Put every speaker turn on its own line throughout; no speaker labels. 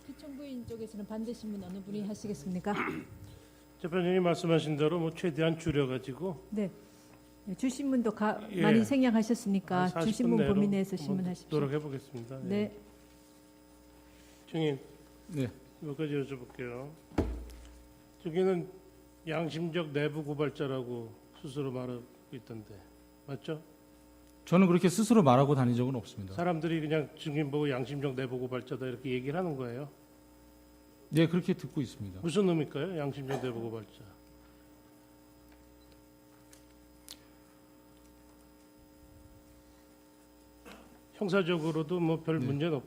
피청구인 쪽에서는 반대신문 어느 분이 하시겠습니까?
재판장님 말씀하신 대로 뭐 최대한 줄여가지고
네. 주신문도
예.
많이 생략하셨으니까
한 40분
주신문
내로
범위 내에서
뭐
신문하십시오.
노력해 보겠습니다. 예.
네.
증인
네.
몇 가지 여쭤볼게요. 저기는 양심적 내부 고발자라고 스스로 말하고 있던데 맞죠?
저는 그렇게 스스로 말하고 다닌 적은 없습니다.
사람들이 그냥 증인 보고 양심적 내부 고발자다 이렇게 얘기를 하는 거예요.
네, 그렇게 듣고 있습니다.
무슨 의미일까요? 양심적 내부 고발자. 형사적으로도 뭐 별
네.
문제는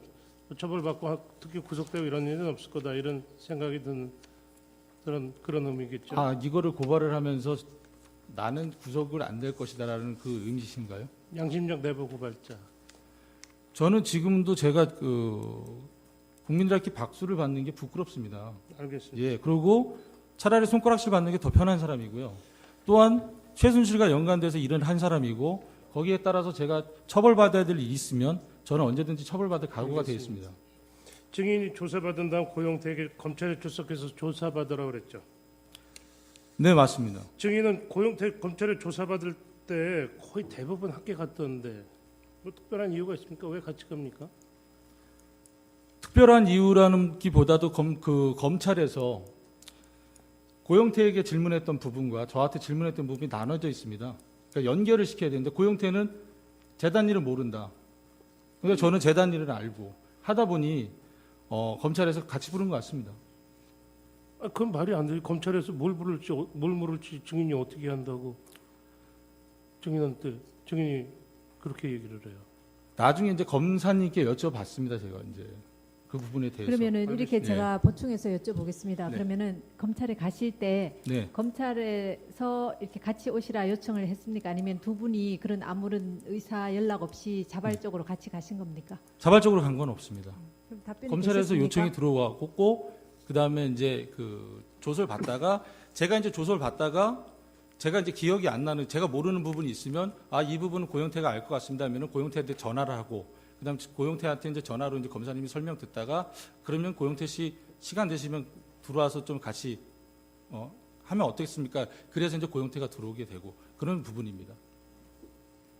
처벌받고 특히 구속되고 이런 일은 없을 거다 이런 생각이 드는 그런 의미겠죠.
아, 이거를 고발을 하면서 나는 구속을 안 될 것이다라는 그 의미이신가요?
양심적 내부 고발자.
저는 지금도 제가 국민들께 박수를 받는 게 부끄럽습니다.
알겠습니다.
예, 그리고 차라리 손가락질 받는 게 더 편한 사람이고요. 또한 최순실과 연관돼서 일을 한 사람이고 거기에 따라서 제가 처벌받아야 될 일이 있으면 저는 언제든지 처벌받을 각오가 되어 있습니다.
증인이 조사받은 다음 고용태에게 검찰에 출석해서 조사받으라고 그랬죠.
네, 맞습니다.
증인은 고용태 검찰에 조사받을 때 거의 대부분 함께 갔던데 뭐 특별한 이유가 있습니까? 왜 같이 갑니까?
특별한 이유라는 기보다도 검찰에서 고영태에게 질문했던 부분과 저한테 질문했던 부분이 나눠져 있습니다. 그러니까 연결을 시켜야 되는데 고영태는 재단 일을 모른다. 그러니까 저는 재단 일을 알고 하다 보니 검찰에서 같이 부른 것 같습니다.
아, 그건 말이 안 돼요. 검찰에서 뭘 물을지 증인이 어떻게 한다고 증인이 그렇게 얘기를 해요.
나중에 이제 검사님께 여쭤봤습니다. 제가 이제 그 부분에 대해서.
그러면은 이렇게
알겠습니다.
제가 보충해서 여쭤보겠습니다.
네.
그러면은 검찰에 가실 때
네.
검찰에서 이렇게 같이 오시라 요청을 했습니까? 아니면 두 분이 그런 아무런 의사 연락 없이 자발적으로 같이 가신 겁니까?
자발적으로 간 건 없습니다.
그럼 답변이
검찰에서
되셨습니까?
요청이 들어왔고 그다음에 이제 그 조서를 받다가 제가 이제 조서를 받다가 제가 이제 기억이 안 나는 제가 모르는 부분이 있으면 이 부분은 고영태가 알 것 같습니다 하면은 고영태한테 전화를 하고 그다음 고영태한테 이제 전화로 이제 검사님이 설명 듣다가 그러면 고영태 씨 시간 되시면 들어와서 좀 같이 하면 어떻겠습니까? 그래서 이제 고영태가 들어오게 되고 그런 부분입니다.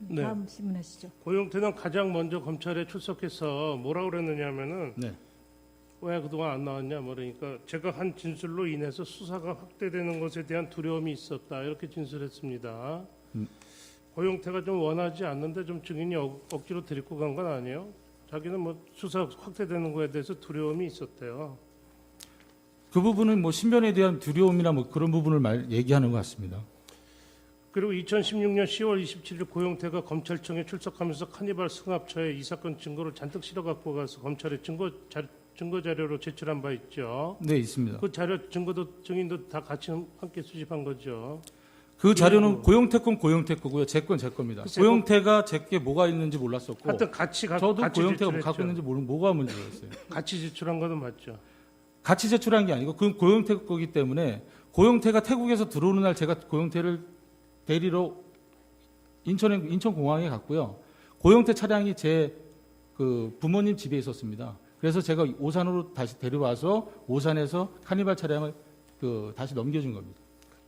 네.
다음 질문하시죠.
고용태는 가장 먼저 검찰에 출석해서 뭐라고 그랬느냐면은
네.
왜 그동안 안 나왔냐 뭐 그러니까 제가 한 진술로 인해서 수사가 확대되는 것에 대한 두려움이 있었다 이렇게 진술했습니다. 고용태가 좀 원하지 않는데 좀 증인이 억지로 데리고 간 건 아니에요? 자기는 뭐 수사 확대되는 거에 대해서 두려움이 있었대요.
그 부분은 뭐 신변에 대한 두려움이나 뭐 그런 부분을 얘기하는 것 같습니다.
그리고 2016년 10월 27일 고용태가 검찰청에 출석하면서 카니발 승합차에 이 사건 증거를 잔뜩 실어 갖고 가서 검찰에 증거 자료로 제출한 바 있죠.
네, 있습니다.
그 자료 증거도 증인도 다 같이 함께 수집한 거죠.
그 자료는 고영태 건 고영태 거고요. 제 건 제 겁니다.
글쎄,
고영태가 제게 뭐가 있는지 몰랐었고
하여튼 같이
저도
같이
고영태가 뭐
제출했죠.
갖고 있는지 뭐가 문제였어요.
같이 제출한 거는 맞죠.
같이 제출한 게 아니고 그건 고영태 거기 때문에 고영태가 태국에서 들어오는 날 제가 고영태를 데리러 인천공항에 갔고요. 고영태 차량이 제 그 부모님 집에 있었습니다. 그래서 제가 오산으로 다시 데려와서 오산에서 카니발 차량을 다시 넘겨준 겁니다.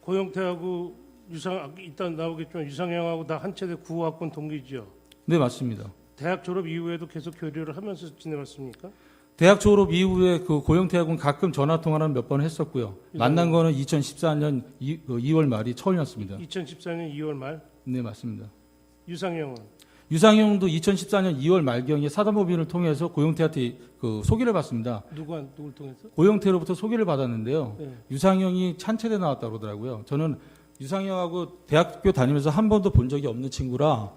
고영태하고 일단 나오겠지만 유상형하고 다 한 체대 구호학번 동기죠.
네, 맞습니다.
대학 졸업 이후에도 계속 교류를 하면서 지내왔습니까?
대학 졸업 이후에 그 고영태하고는 가끔 전화 통화를 몇 번 했었고요. 만난 거는 2014년 2월 말이 처음이었습니다.
2014년 2월 말.
네, 맞습니다.
유상형은
유상형도 2014년 2월 말경에 사단법인을 통해서 고영태한테 그 소개를 받습니다.
누굴 통해서?
고영태로부터 소개를 받았는데요.
네.
유상형이 찬체대 나왔다고 그러더라고요. 저는 유상형하고 대학교 다니면서 한 번도 본 적이 없는 친구라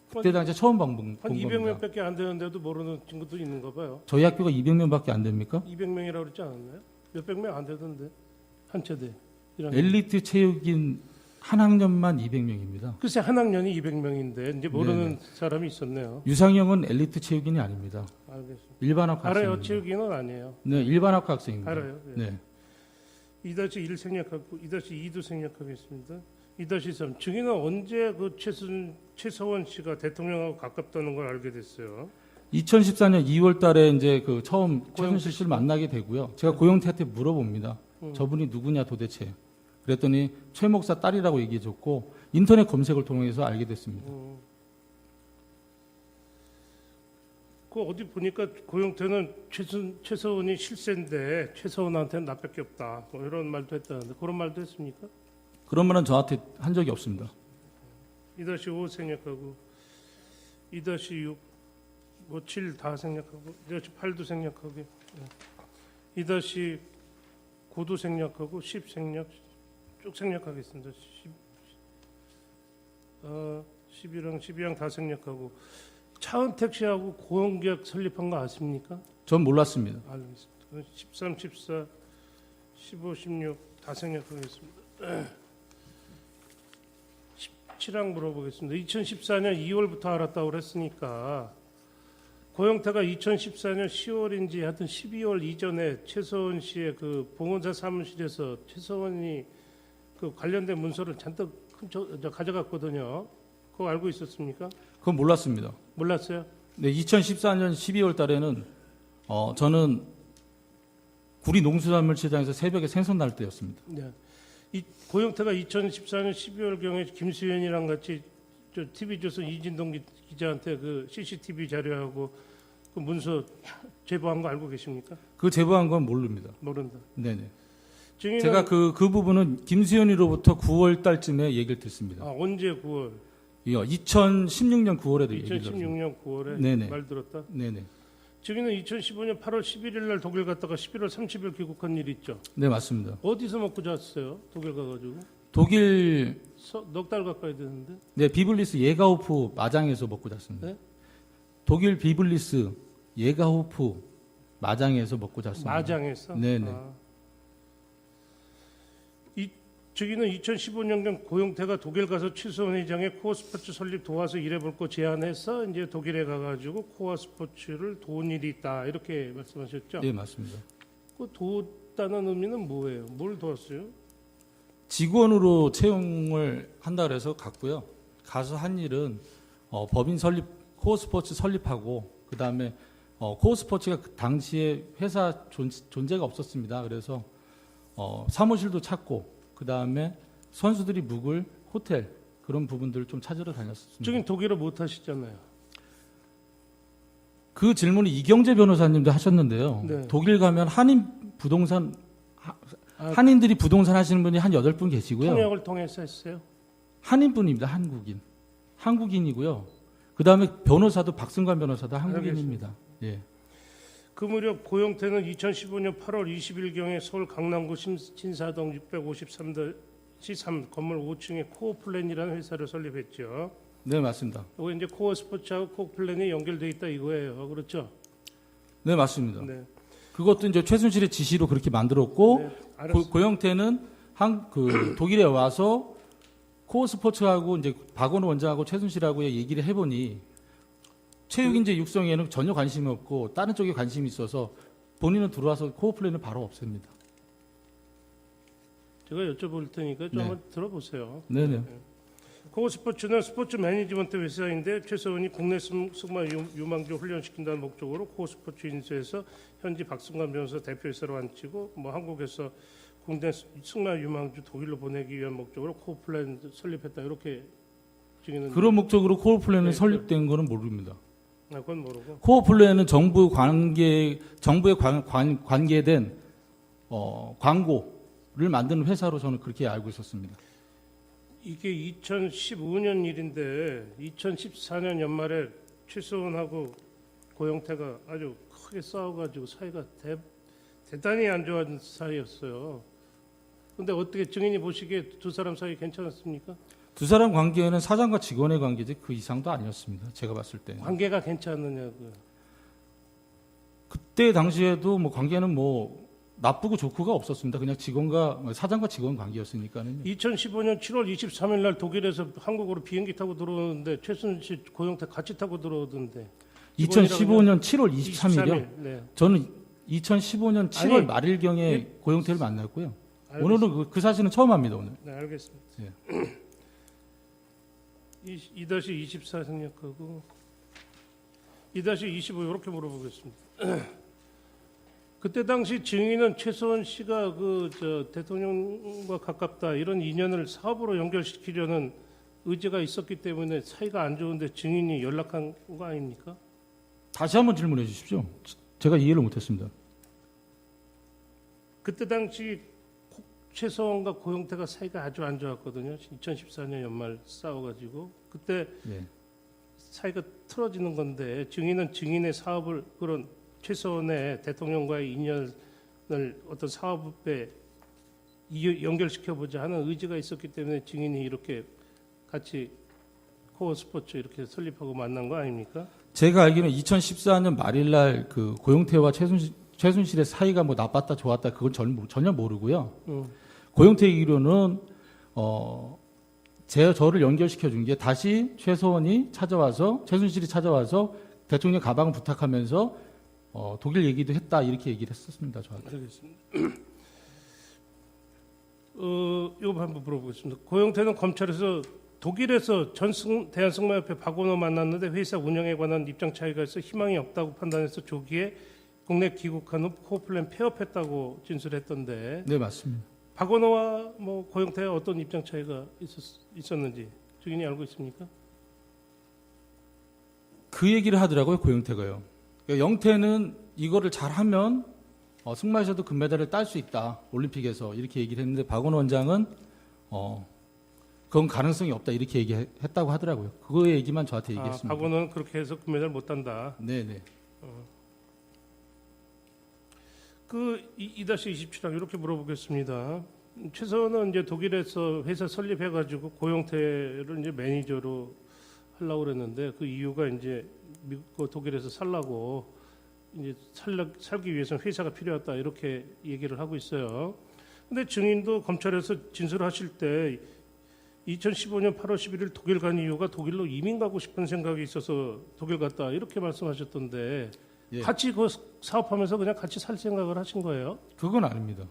그때 당시에 처음 본
한
겁니다.
200명밖에 안 되는데도 모르는 친구도 있는가 봐요.
저희 학교가 200명밖에 안 됩니까?
200명이라고 그랬지 않았나요? 몇백 명 안 되던데 한 체대. 이런
엘리트 체육인 한 학년만 200명입니다.
글쎄 한 학년이 200명인데 이제 모르는
네네.
사람이 있었네요.
유상형은 엘리트 체육인이 아닙니다.
알겠습니다.
일반학과
알아요.
학생입니다.
체육인은 아니에요.
네, 일반학과 학생입니다.
알아요. 네.
네.
2-1 생략하고 2-2도 생략하겠습니다. 2-3 증인은 언제 그 최서원 씨가 대통령하고 가깝다는 걸 알게 됐어요?
2014년 2월 달에 이제 그 처음 최순실 씨를 만나게 되고요. 제가 고영태한테 물어봅니다. 저분이 누구냐 도대체. 그랬더니 최 목사 딸이라고 얘기해 줬고 인터넷 검색을 통해서 알게 됐습니다.
그 어디 보니까 고영태는 최서원이 실세인데 최서원한테는 나밖에 없다. 뭐 이런 말도 했다는데 그런 말도 했습니까?
그런 말은 저한테 한 적이 없습니다.
2-5 생략하고 2-6 뭐 7 다 생략하고 2-8도 생략하고 2-9도 생략하고 10 생략 쭉 생략하겠습니다. 11항 12항 다 생략하고 차은택 씨하고 고용계약 설립한 거 아십니까?
전 몰랐습니다.
알겠습니다. 13, 14, 15, 16 다 생략하겠습니다. 17항 물어보겠습니다. 2014년 2월부터 알았다고 그랬으니까 고영태가 2014년 10월인지 하여튼 12월 이전에 최서원 씨의 그 봉원사 사무실에서 최서원이 그 관련된 문서를 잔뜩 가져갔거든요. 그거 알고 있었습니까?
그건 몰랐습니다.
몰랐어요?
네, 2014년 12월 달에는 저는 구리 농수산물시장에서 새벽에 생선 날 때였습니다.
네. 이 고영태가 2014년 12월경에 김수현이랑 같이 저 TV조선 이진동 기자한테 그 CCTV 자료하고 그 문서 제보한 거 알고 계십니까?
그 제보한 건 모릅니다.
모른다.
네네.
증인은
제가 그 부분은 김수현이로부터 9월 달쯤에 얘기를 듣습니다.
언제 9월?
2016년 9월에도 얘기를 들었습니다.
2016년 9월에
네네.
말 들었다.
네네.
증인은 2015년 8월 11일 날 독일 갔다가 11월 30일 귀국한 일 있죠.
네, 맞습니다.
어디서 먹고 잤어요? 독일 가가지고
독일
넉 달 가까이 됐는데.
네, 비블리스 예가호프 마장에서 먹고 잤습니다.
네?
독일 비블리스 예가호프 마장에서 먹고 잤습니다.
마장에서.
네네.
이 증인은 2015년경 고영태가 독일 가서 최소원 회장의 코어 스포츠 설립 도와서 일해볼 거 제안해서 이제 독일에 가가지고 코어 스포츠를 도운 일이 있다 이렇게 말씀하셨죠?
네, 맞습니다.
그 도왔다는 의미는 뭐예요? 뭘 도왔어요?
직원으로 채용을 한다 그래서 갔고요. 가서 한 일은 법인 설립, 코어 스포츠 설립하고 그 다음에 코어 스포츠가 그 당시에 회사 존재가 없었습니다. 그래서 사무실도 찾고 그 다음에 선수들이 묵을 호텔 그런 부분들을 좀 찾으러 다녔습니다.
증인 독일어 못 하시잖아요.
그 질문을 이경재 변호사님도 하셨는데요.
네.
독일 가면 한인 부동산 한인들이 부동산 하시는 분이 한 8분 계시고요.
통역을 통해서 했어요.
한인분입니다. 한국인이고요. 그 다음에 변호사도 박승관 변호사도 한국인입니다. 예.
그 무렵 고영태는 2015년 8월 20일경에 서울 강남구 신사동 653-3 건물 5층에 코어플랜이라는 회사를 설립했죠.
네, 맞습니다.
이거 이제 코어 스포츠하고 코어플랜이 연결돼 있다 이거예요. 그렇죠?
네, 맞습니다.
네.
그것도 이제 최순실의 지시로 그렇게 만들었고
네, 알았습니다.
고영태는 독일에 와서 코어 스포츠하고 이제 박원호 원장하고 최순실하고 얘기를 해보니 체육인재 육성에는 전혀 관심이 없고 다른 쪽에 관심이 있어서 본인은 들어와서 코어 플랜을 바로 없앱니다.
제가 여쭤볼 테니까 좀
네.
한번 들어보세요.
네네.
코어 스포츠는 스포츠 매니지먼트 회사인데 최서원이 국내 승마 유망주 훈련시킨다는 목적으로 코어 스포츠 인수해서 현지 박승관 변호사 대표이사로 앉히고 뭐 한국에서 국내 승마 유망주 독일로 보내기 위한 목적으로 코어 플랜 설립했다 이렇게 증인은
그런 목적으로 코어 플랜이
네,
설립된 거는 모릅니다.
그건 모르고
코어 플랜은 정부에 관계된 광고를 만드는 회사로 저는 그렇게 알고 있었습니다.
이게 2015년 일인데 2014년 연말에 최서원하고 고영태가 아주 크게 싸워가지고 사이가 대단히 안 좋아진 사이였어요. 근데 어떻게 증인이 보시기에 두 사람 사이 괜찮았습니까?
두 사람 관계는 사장과 직원의 관계지 그 이상도 아니었습니다. 제가 봤을 때.
관계가 괜찮느냐고요.
그때 당시에도 뭐 관계는 뭐 나쁘고 좋고가 없었습니다. 그냥 사장과 직원 관계였으니까는.
2015년 7월 23일 날 독일에서 한국으로 비행기 타고 들어오는데 최순실 고영태 같이 타고 들어오던데.
2015년 7월 23일이요.
네.
저는 2015년 7월
아니,
말일경에 고영태를 만났고요.
알겠습니다.
오늘은 그 사실은 처음 합니다. 오늘.
네, 알겠습니다.
예.
2-24 생략하고 2-25 이렇게 물어보겠습니다. 그때 당시 증인은 최소원 씨가 대통령과 가깝다 이런 인연을 사업으로 연결시키려는 의지가 있었기 때문에 사이가 안 좋은데 증인이 연락한 거 아닙니까?
다시 한번 질문해 주십시오. 제가 이해를 못했습니다.
그때 당시 최서원과 고영태가 사이가 아주 안 좋았거든요. 2014년 연말 싸워가지고 그때
예.
사이가 틀어지는 건데 증인은 증인의 사업을 그런 최서원의 대통령과의 인연을 어떤 사업에 연결시켜 보자 하는 의지가 있었기 때문에 증인이 이렇게 같이 코어 스포츠 이렇게 설립하고 만난 거 아닙니까?
제가 알기로는 2014년 말일날 그 고영태와 최순실의 사이가 뭐 나빴다 좋았다 그건 전혀 모르고요. 고영태 얘기로는 저를 연결시켜 준 게 다시 최순실이 찾아와서 대통령 가방을 부탁하면서 독일 얘기도 했다 이렇게 얘기를 했었습니다. 저한테.
알겠습니다. 이거 한번 물어보겠습니다. 고영태는 검찰에서 독일에서 대한승마협회 박원호 만났는데 회사 운영에 관한 입장 차이가 있어 희망이 없다고 판단해서 조기에 국내 귀국한 후 코어플랜 폐업했다고 진술했던데
네, 맞습니다.
박원호와 고영태와 어떤 입장 차이가 있었는지 증인이 알고 있습니까?
그 얘기를 하더라고요, 고영태가요. 그러니까 영태는 이거를 잘하면 승마에서도 금메달을 딸 수 있다, 올림픽에서 이렇게 얘기를 했는데 박원호 원장은 그건 가능성이 없다 이렇게 얘기했다고 하더라고요. 그 얘기만 저한테 얘기했습니다.
박원호는 그렇게 해서 금메달 못 딴다.
네네.
그 2-27항 이렇게 물어보겠습니다. 최서원은 이제 독일에서 회사 설립해가지고 고영태를 이제 매니저로 하려고 그랬는데 그 이유가 이제 미국 독일에서 살라고 이제 살기 위해서는 회사가 필요했다 이렇게 얘기를 하고 있어요. 근데 증인도 검찰에서 진술하실 때 2015년 8월 11일 독일 간 이유가 독일로 이민 가고 싶은 생각이 있어서 독일 갔다 이렇게 말씀하셨던데
예.
같이 그 사업하면서 그냥 같이 살 생각을 하신 거예요?
그건 아닙니다.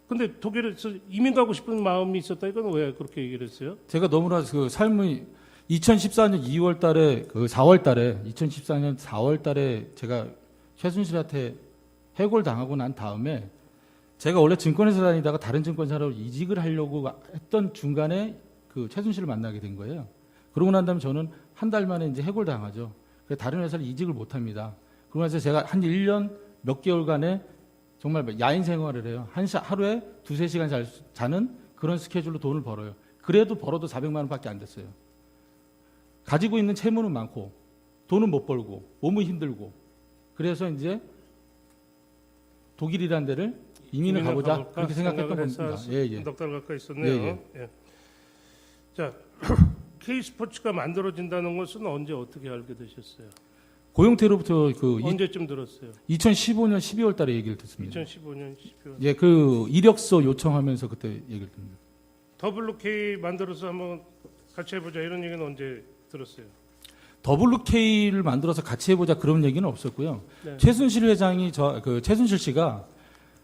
근데 독일에서 이민 가고 싶은 마음이 있었다 이건 왜 그렇게 얘기를 했어요?
제가 너무나 그 삶이 2014년 2월 달에 2014년 4월 달에 제가 최순실한테 해고를 당하고 난 다음에 제가 원래 증권회사 다니다가 다른 증권사로 이직을 하려고 했던 중간에 그 최순실을 만나게 된 거예요. 그러고 난 다음에 저는 한 달 만에 이제 해고를 당하죠. 그래서 다른 회사를 이직을 못 합니다. 그러고 나서 제가 한 1년 몇 개월간에 정말 야인 생활을 해요. 하루에 2-3시간 자는 그런 스케줄로 돈을 벌어요. 그래도 벌어도 400만 원밖에 안 됐어요. 가지고 있는 채무는 많고 돈은 못 벌고 몸은 힘들고 그래서 이제 독일이라는 데를 이민을 가보자 그렇게 생각했던 겁니다. 예.
넉 달 가까이 있었네요. 예. 자, K스포츠가 만들어진다는 것은 언제 어떻게 알게 되셨어요?
고영태로부터
언제쯤 들었어요?
2015년 12월 달에 얘기를 듣습니다.
2015년 12월.
예, 그 이력서 요청하면서 그때 얘기를 듣습니다.
WK 만들어서 한번 같이 해보자 이런 얘기는 언제 들었어요?
WK를 만들어서 같이 해보자 그런 얘기는 없었고요.
네.
최순실 회장이 최순실 씨가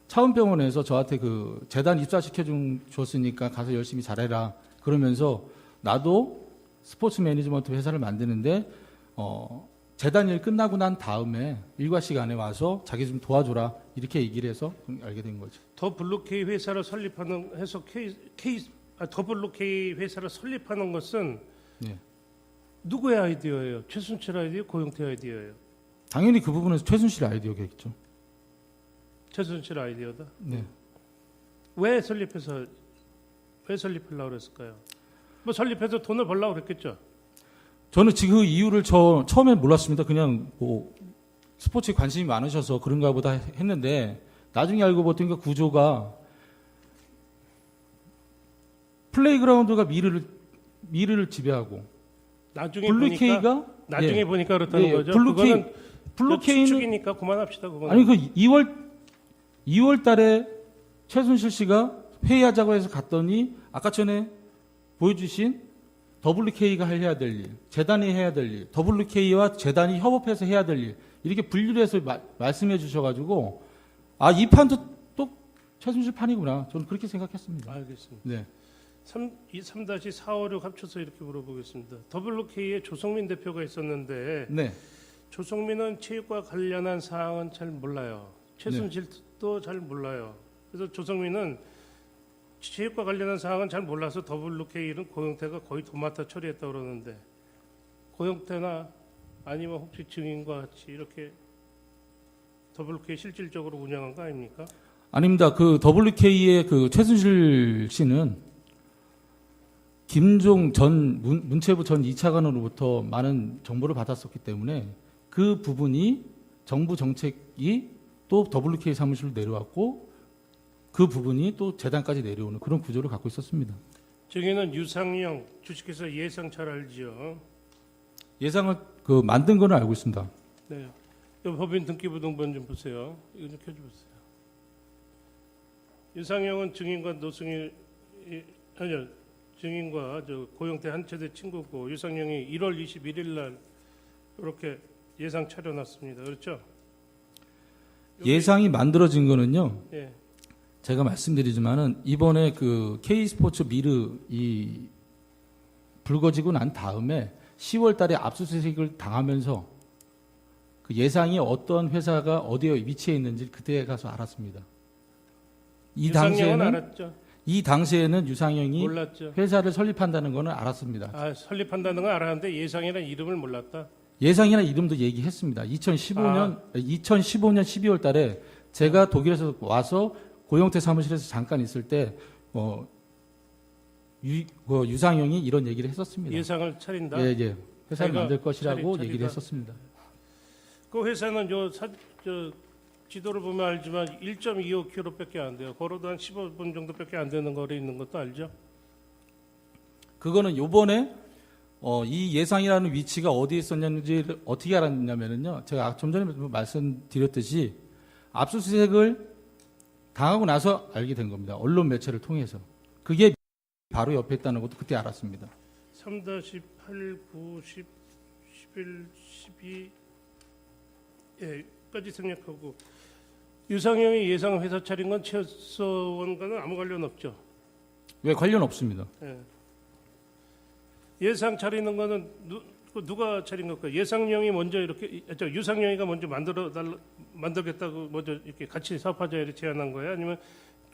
차은병원에서 저한테 그 재단 입사시켜 줬으니까 가서 열심히 잘해라 그러면서 나도 스포츠 매니지먼트 회사를 만드는데 재단 일 끝나고 난 다음에 일과 시간에 와서 자기 좀 도와줘라 이렇게 얘기를 해서 알게 된 거죠.
WK 회사를 설립하는 해서 WK 회사를 설립하는 것은
네.
누구의 아이디어예요? 최순실 아이디어, 고영태 아이디어예요?
당연히 그 부분은 최순실 아이디어겠죠.
최순실 아이디어다.
네.
왜 설립하려고 그랬을까요? 뭐 설립해서 돈을 벌려고 그랬겠죠.
저는 지금 그 이유를 처음엔 몰랐습니다. 그냥 뭐 스포츠에 관심이 많으셔서 그런가 보다 했는데 나중에 알고 보니까 구조가 플레이그라운드가 미르를 지배하고
나중에
블루케이가
보니까 그렇다는 거죠.
블루케이는
추측이니까 그만합시다. 그거는.
아니 그 2월 달에 최순실 씨가 회의하자고 해서 갔더니 아까 전에 보여주신 WK가 해야 될 일, 재단이 해야 될 일, WK와 재단이 협업해서 해야 될 일 이렇게 분류를 해서 말씀해 주셔가지고 이 판도 또 최순실 판이구나 저는 그렇게 생각했습니다.
알겠습니다.
네.
3-456 합쳐서 이렇게 물어보겠습니다. WK에 조성민 대표가 있었는데
네.
조성민은 체육과 관련한 사항은 잘 몰라요. 최순실도 잘 몰라요. 그래서 조성민은 체육과 관련한 사항은 잘 몰라서 WK는 고영태가 거의 도맡아 처리했다고 그러는데 고영태나 아니면 혹시 증인과 같이 이렇게 WK 실질적으로 운영한 거 아닙니까?
아닙니다. 그 WK의 그 최순실 씨는 김종 전 문체부 전 2차관으로부터 많은 정보를 받았었기 때문에 그 부분이 정부 정책이 또 WK 사무실로 내려왔고 그 부분이 또 재단까지 내려오는 그런 구조를 갖고 있었습니다.
증인은 유상영 주식회사 예상 잘 알지요.
예상을 그 만든 거는 알고 있습니다.
네. 이 법인 등기부등본 좀 보세요. 이거 좀 켜줘보세요. 유상영은 증인과 노승일 아니요 증인과 저 고영태 한체대 친구고 유상영이 1월 21일 날 이렇게 예상 차려놨습니다. 그렇죠?
예상이 만들어진 거는요.
예.
제가 말씀드리지만은 이번에 그 K스포츠 미르 이 불거지고 난 다음에 10월 달에 압수수색을 당하면서 그 예상이 어떤 회사가 어디에 위치해 있는지 그때 가서 알았습니다.
유상영은 알았죠.
이 당시에는 유상영이
몰랐죠.
회사를 설립한다는 거는 알았습니다.
아, 설립한다는 건 알았는데 예상이라는 이름을 몰랐다.
예상이나 이름도 얘기했습니다. 2015년 12월 달에 제가 독일에서 와서 고영태 사무실에서 잠깐 있을 때 유상영이 이런 얘기를 했었습니다.
예상을 차린다.
예, 예. 회사를
자기가
만들 것이라고
차리다.
얘기를 했었습니다.
그 회사는 저 지도를 보면 알지만 1.25km밖에 안 돼요. 걸어도 한 15분 정도밖에 안 되는 거리에 있는 것도 알죠?
그거는 요번에 이 예상이라는 위치가 어디에 있었는지 어떻게 알았냐면요. 제가 좀 전에 말씀드렸듯이 압수수색을 당하고 나서 알게 된 겁니다. 언론 매체를 통해서. 그게 바로 옆에 있다는 것도 그때 알았습니다.
3-8, 9, 10, 11, 12 까지 생략하고 유상영이 예상 회사 차린 건 최서원과는 아무 관련 없죠.
왜 관련 없습니다.
예. 예상 차리는 거는 누가 차린 걸까요? 예상영이 먼저 이렇게 유상영이가 먼저 만들겠다고 먼저 이렇게 같이 사업하자 이렇게 제안한 거예요? 아니면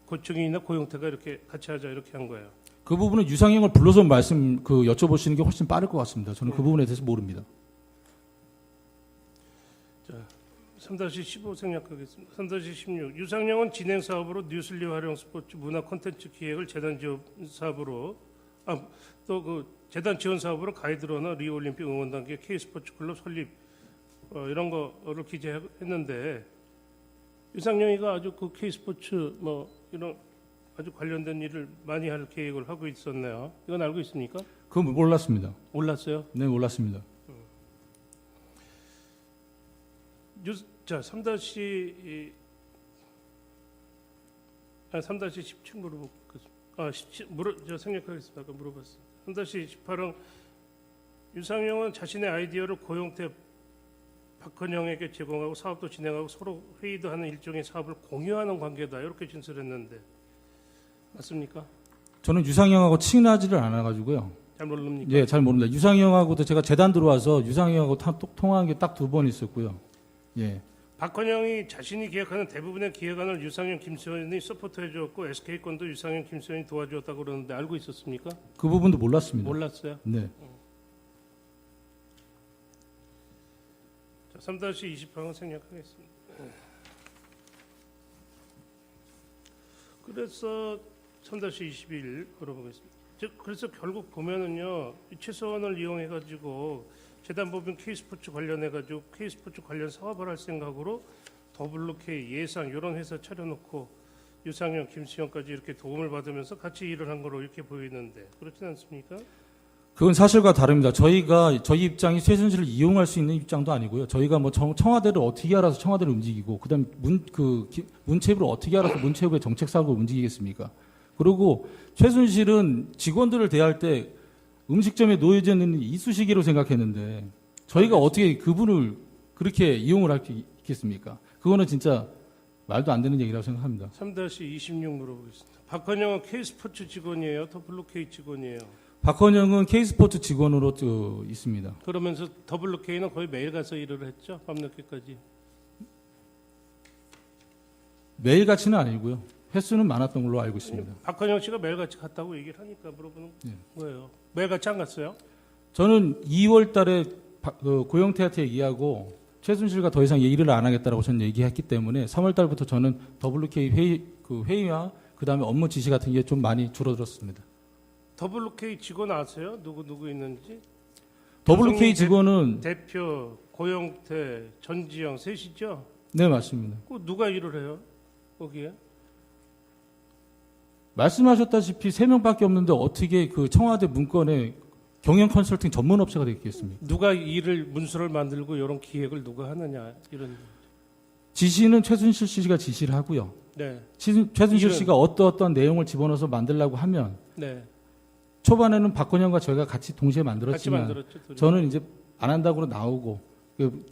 고증인이나 고영태가 이렇게 같이 하자 이렇게 한 거예요?
그 부분은 유상영을 불러서 여쭤보시는 게 훨씬 빠를 것 같습니다. 저는 그 부분에 대해서 모릅니다.
자, 3-15 생략하겠습니다. 3-16 유상영은 진행 사업으로 뉴슬리 활용 스포츠 문화 콘텐츠 기획을 재단 지원 사업으로 또 그 재단 지원 사업으로 가이드러너 리올림픽 응원단계 K스포츠 클럽 설립 이런 거를 기재했는데 유상영이가 아주 그 K스포츠 이런 아주 관련된 일을 많이 할 계획을 하고 있었네요. 이건 알고 있습니까?
그건 몰랐습니다.
몰랐어요?
네, 몰랐습니다.
자, 3-17 물어보겠습니다. 생략하겠습니다. 아까 물어봤어요. 3-18은 유상영은 자신의 아이디어를 고영태, 박헌영에게 제공하고 사업도 진행하고 서로 회의도 하는 일종의 사업을 공유하는 관계다. 이렇게 진술했는데 맞습니까?
저는 유상영하고 친하지를 않아가지고요.
잘 모릅니까?
예, 잘 모릅니다. 유상영하고도 제가 재단 들어와서 유상영하고 통화한 게 딱 2번 있었고요. 예.
박헌영이 자신이 기획하는 대부분의 기획안을 유상영, 김수현이 서포트해 주었고 SK건도 유상영, 김수현이 도와주었다고 그러는데 알고 있었습니까?
그 부분도 몰랐습니다.
몰랐어요.
네.
자, 3-20항은 생략하겠습니다. 그래서 3-21 걸어보겠습니다. 그래서 결국 보면은요, 최서원을 이용해 가지고 재단법인 K스포츠 관련해 가지고 K스포츠 관련 사업을 할 생각으로 WK 예상 이런 회사 차려놓고 유상영, 김수현까지 이렇게 도움을 받으면서 같이 일을 한 거로 이렇게 보이는데 그렇지 않습니까?
그건 사실과 다릅니다. 저희 입장이 최순실을 이용할 수 있는 입장도 아니고요. 저희가 청와대를 어떻게 알아서 청와대를 움직이고, 그다음 문체부를 어떻게 알아서 문체부의 정책 사업을 움직이겠습니까? 그리고 최순실은 직원들을 대할 때 음식점에 놓여져 있는 이쑤시개로 생각했는데 저희가 어떻게 그분을 그렇게 이용을 할 수 있겠습니까? 그거는 진짜 말도 안 되는 얘기라고 생각합니다.
3-26 물어보겠습니다. 박헌영은 K스포츠 직원이에요? WK 직원이에요?
박헌영은 K스포츠 직원으로 있습니다.
그러면서 WK는 거의 매일 가서 일을 했죠. 밤늦게까지.
매일같이는 아니고요. 횟수는 많았던 걸로 알고 있습니다.
박헌영 씨가 매일같이 갔다고 얘기를 하니까 물어보는 거예요. 매일같이 안 갔어요?
저는 2월 달에 고영태한테 얘기하고 최순실과 더 이상 얘기를 안 하겠다라고 저는 얘기했기 때문에 3월 달부터 저는 WK 회의와 그다음에 업무 지시 같은 게 좀 많이 줄어들었습니다.
WK 직원 아세요? 누구 있는지?
WK 직원은
대표, 고영태, 전지영 셋이죠?
네, 맞습니다.
그 누가 일을 해요? 거기에?
말씀하셨다시피 3명밖에 없는데 어떻게 그 청와대 문건에 경영 컨설팅 전문 업체가 되겠습니까?
누가 일을 문서를 만들고 이런 기획을 누가 하느냐 이런.
지시는 최순실 씨가 지시를 하고요.
네.
최순실 씨가 어떤 내용을 집어넣어서 만들려고 하면
네.
초반에는 박헌영과 저희가 같이 동시에
같이
만들었지만
만들었죠. 둘이.
저는 이제 안 한다고 나오고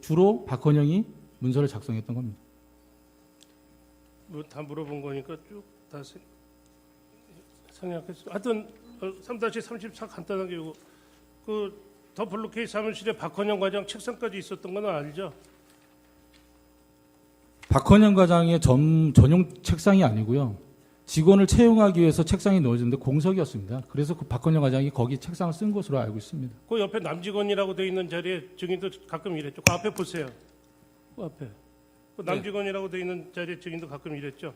주로 박헌영이 문서를 작성했던 겁니다.
뭐 다 물어본 거니까 쭉 다 생략했어요. 하여튼 3-34 간단하게 이거 그 WK 사무실에 박헌영 과장 책상까지 있었던 건 알죠?
박헌영 과장의 전용 책상이 아니고요. 직원을 채용하기 위해서 책상이 넣어졌는데 공석이었습니다. 그래서 그 박헌영 과장이 거기 책상을 쓴 것으로 알고 있습니다.
그 옆에 남직원이라고 돼 있는 자리에 증인도 가끔 이랬죠. 그 앞에 보세요. 그 앞에. 그 남직원이라고 돼 있는 자리에 증인도 가끔 이랬죠.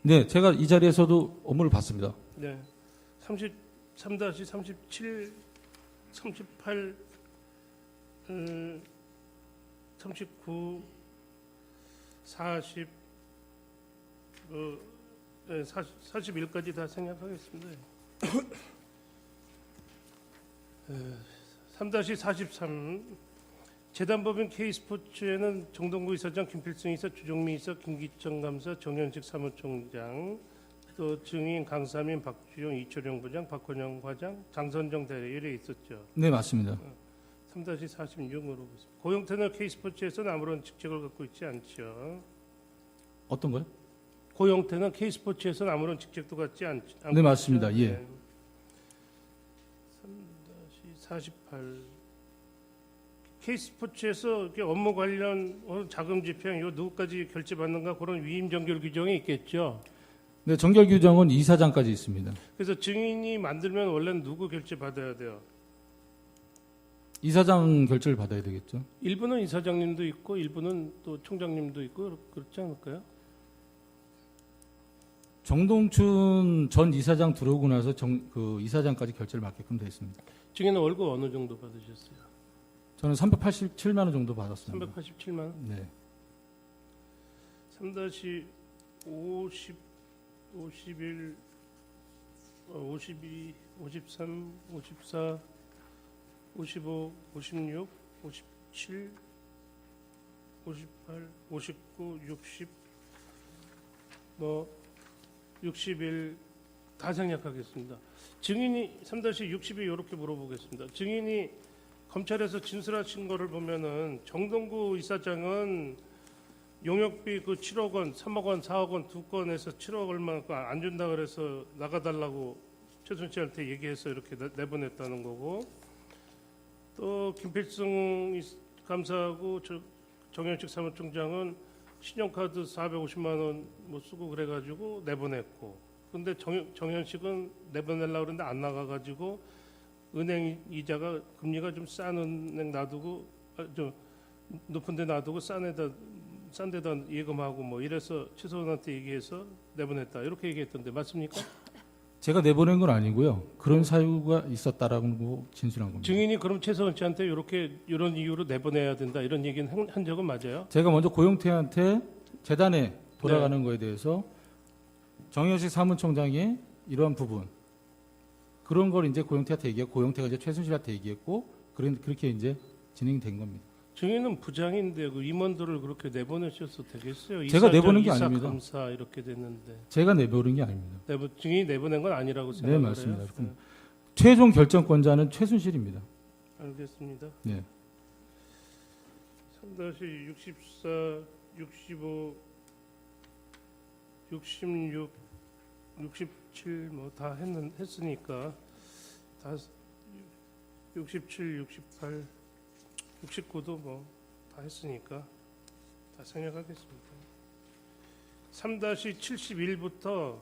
네, 제가 이 자리에서도 업무를 봤습니다.
네. 33-37, 38, 39, 40, 41까지 다 생략하겠습니다. 3-43 재단법인 K스포츠에는 정동구 이사장, 김필승 이사, 주종미 이사, 김기정 감사, 정현식 사무총장, 또 증인 강사민, 박주영, 이철영 부장, 박헌영 과장, 장선정 대리 이래 있었죠.
네, 맞습니다.
3-46으로 보겠습니다. 고영태는 K스포츠에서는 아무런 직책을 갖고 있지 않죠.
어떤 거요?
고영태는 K스포츠에서는 아무런 직책도 갖지 않죠.
네, 맞습니다. 예.
3-48 K스포츠에서 이렇게 업무 관련 자금 집행 요 누구까지 결제받는가 그런 위임 정결 규정이 있겠죠.
네, 정결 규정은 이사장까지 있습니다.
그래서 증인이 만들면 원래는 누구 결제 받아야 돼요?
이사장 결제를 받아야 되겠죠.
일부는 이사장님도 있고 일부는 또 총장님도 있고 그렇지 않을까요? 정동춘
전 이사장 들어오고 나서 그 이사장까지 결제를 받게끔 되어 있습니다.
증인은 월급 어느 정도 받으셨어요?
저는 387만 원 정도 받았습니다.
387만 원?
네.
3-50, 51, 52, 53, 54, 55, 56, 57, 58, 59, 60, 61 다 생략하겠습니다. 증인이 3-60이 이렇게 물어보겠습니다. 증인이 검찰에서 진술하신 거를 보면은 정동구 이사장은 용역비 그 7억 원, 3억 원, 4억 원 두 건에서 7억 얼마 안 준다 그래서 나가달라고 최순실한테 얘기해서 이렇게 내보냈다는 거고, 또 김필승 감사하고 정현식 사무총장은 신용카드 450만 원 뭐 쓰고 그래가지고 내보냈고, 근데 정현식은 내보내려고 그랬는데 안 나가가지고 은행 이자가 금리가 좀 싼 은행 놔두고 좀 높은데 놔두고 싼 데다 예금하고 뭐 이래서 최소원한테 얘기해서 내보냈다 이렇게 얘기했던데 맞습니까?
제가 내보낸 건 아니고요. 그런 사유가 있었다라고 진술한 겁니다.
증인이 그럼 최소원 씨한테 이런 이유로 내보내야 된다 이런 얘기는 한 적은 맞아요?
제가 먼저 고영태한테 재단에 돌아가는 거에 대해서 정현식 사무총장의 이러한 부분 그런 걸 이제 고영태한테 얘기했고 고영태가 이제 최순실한테 얘기했고 그렇게 이제 진행된 겁니다.
증인은 부장인데 그 임원들을 그렇게 내보내셔서 되겠어요?
제가 내보낸 게
이사,
아닙니다.
감사 이렇게 됐는데
제가 내보낸 게 아닙니다.
증인이 내보낸 건 아니라고
네,
생각해요?
맞습니다. 최종 결정권자는 최순실입니다.
알겠습니다.
네.
3-64, 65, 66, 68 67 뭐 다 했으니까 다 67, 68, 69도 뭐 다 했으니까 다 생략하겠습니다. 3-71부터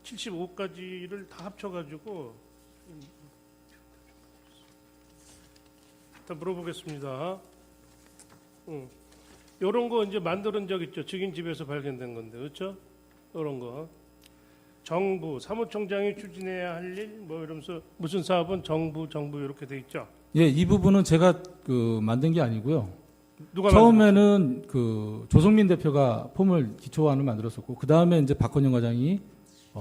75까지를 다 합쳐가지고 일단 물어보겠습니다. 이런 거 이제 만드는 적 있죠. 증인 집에서 발견된 건데, 그렇죠? 이런 거. 정부, 사무총장이 추진해야 할 일, 뭐 이러면서 무슨 사업은 정부 이렇게 돼 있죠.
예, 이 부분은 제가 그 만든 게 아니고요.
누가
처음에는 그 조성민 대표가 폼을 기초안을 만들었었고 그 다음에 이제 박헌영 과장이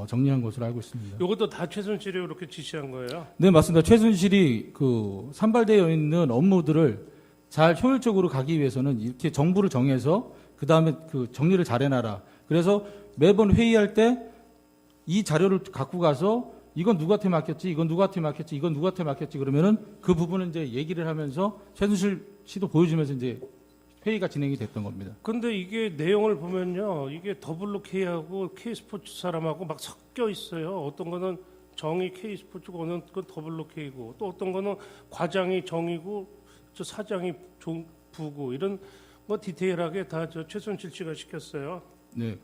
정리한 것으로 알고 있습니다.
이것도 다 최순실이 이렇게 지시한 거예요.
네, 맞습니다. 최순실이 그 산발되어 있는 업무들을 잘 효율적으로 가기 위해서는 이렇게 정부를 정해서 그 다음에 그 정리를 잘 해놔라. 그래서 매번 회의할 때 이 자료를 갖고 가서 이건 누구한테 맡겼지, 이건 누구한테 맡겼지, 이건 누구한테 맡겼지 그러면은 그 부분은 이제 얘기를 하면서 최순실 씨도 보여주면서 이제 회의가 진행이 됐던 겁니다.
근데 이게 내용을 보면요, 이게 더블로 K하고 K스포츠 사람하고 막 섞여 있어요. 어떤 거는 정이 K스포츠고 어느 건 더블로 K고 또 어떤 거는 과장이 정이고 저 사장이 부고 이런 뭐 디테일하게 다 저 최순실 씨가 시켰어요.
네.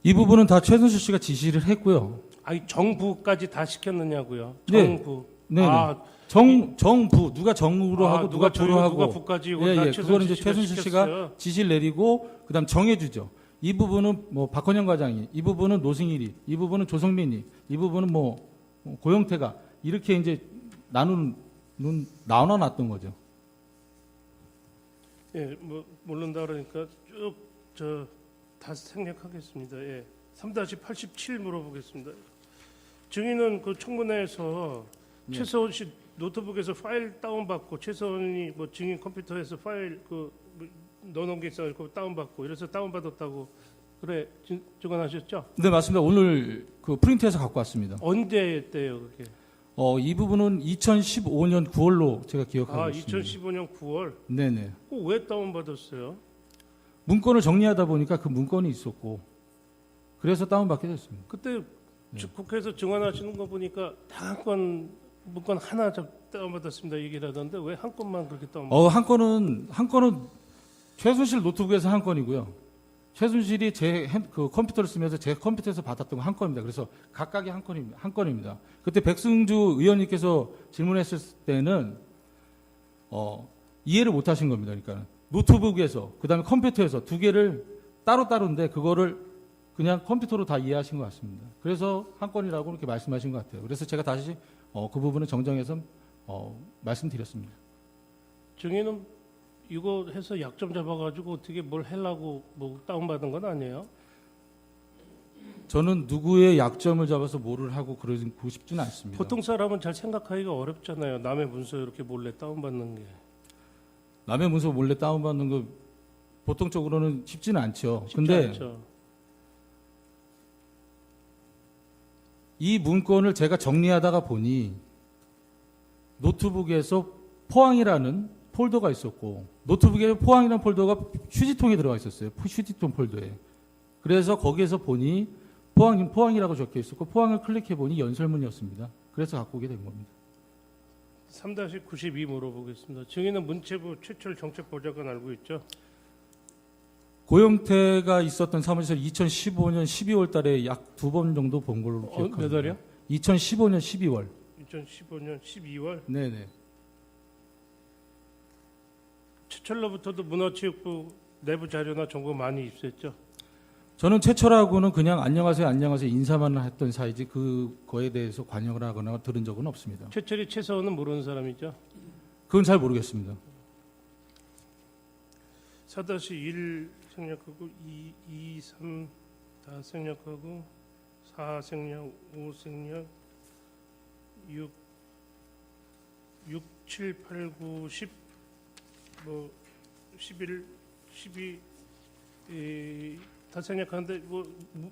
이 부분은 다 최순실 씨가 지시를 했고요.
아니 정부까지 다 시켰느냐고요.
네.
정부.
네.
아,
정부 누가 정으로 하고 누가 부로 하고
누가 부까지 이거
예,
다
예. 그거는 이제 최순실 씨가
시켰어요.
지시를 내리고 그다음 정해주죠. 이 부분은 뭐 박헌영 과장이, 이 부분은 노승일이, 이 부분은 조성민이, 이 부분은 뭐 고영태가 이렇게 이제 나눠놨던 거죠.
예, 뭐 모른다 그러니까 쭉 저 다 생략하겠습니다. 예. 3-87 물어보겠습니다. 증인은 그 청문회에서
네.
최서원 씨 노트북에서 파일 다운받고 최서원이 뭐 증인 컴퓨터에서 파일 그 넣어놓은 게 있어 그 다운받고 이래서 다운받았다고 그래 증언하셨죠?
네, 맞습니다. 오늘 그 프린트해서 갖고 왔습니다.
언제 때요 그게?
이 부분은 2015년 9월로 제가 기억하고 있습니다.
2015년 9월.
네네.
왜 다운받았어요?
문건을 정리하다 보니까 그 문건이 있었고 그래서 다운받게 됐습니다.
그때
네.
국회에서 증언하시는 거 보니까 다 한 건 문건 하나 다운받았습니다 얘기를 하던데 왜 한 건만 그렇게 다운받았어요?
한 건은 최순실 노트북에서 한 건이고요. 최순실이 그 컴퓨터를 쓰면서 제 컴퓨터에서 받았던 거 한 건입니다. 그래서 각각의 한 건입니다. 그때 백승주 의원님께서 질문했을 때는 이해를 못 하신 겁니다. 그러니까 노트북에서 그다음에 컴퓨터에서 두 개를 따로따로인데 그거를 그냥 컴퓨터로 다 이해하신 것 같습니다. 그래서 한 건이라고 이렇게 말씀하신 것 같아요. 그래서 제가 다시 그 부분을 정정해서 말씀드렸습니다.
증인은 이거 해서 약점 잡아가지고 어떻게 뭘 하려고 뭐 다운받은 건 아니에요?
저는 누구의 약점을 잡아서 뭐를 하고 그러고 싶지는 않습니다.
보통 사람은 잘 생각하기가 어렵잖아요. 남의 문서 이렇게 몰래 다운받는 게.
남의 문서 몰래 다운받는 거 보통적으로는 쉽지는 않죠.
쉽지
근데
않죠.
이 문건을 제가 정리하다가 보니 노트북에서 포항이라는 폴더가 있었고 노트북에 포항이라는 폴더가 휴지통에 들어가 있었어요. 휴지통 폴더에. 그래서 거기에서 보니 포항이라고 적혀 있었고 포항을 클릭해 보니 연설문이었습니다. 그래서 갖고 오게 된 겁니다.
3-92 물어보겠습니다. 증인은 문체부 최철 정책보좌관 알고 있죠?
고영태가 있었던 사무실에서 2015년 12월 달에 약 2번 정도 본 걸로 기억합니다.
몇 월이요?
2015년 12월.
2015년 12월.
네네.
최철로부터도 문화체육부 내부 자료나 정보 많이 입수했죠?
저는 최철하고는 그냥 안녕하세요 인사만 했던 사이지 그거에 대해서 관여를 하거나 들은 적은 없습니다.
최철이 최서원은 모르는 사람이죠?
그건 잘 모르겠습니다.
4-1 생략하고 2, 3 다 생략하고 4 생략, 5 생략, 6, 7, 8, 9, 10, 뭐 11, 12 다 생략하는데 뭐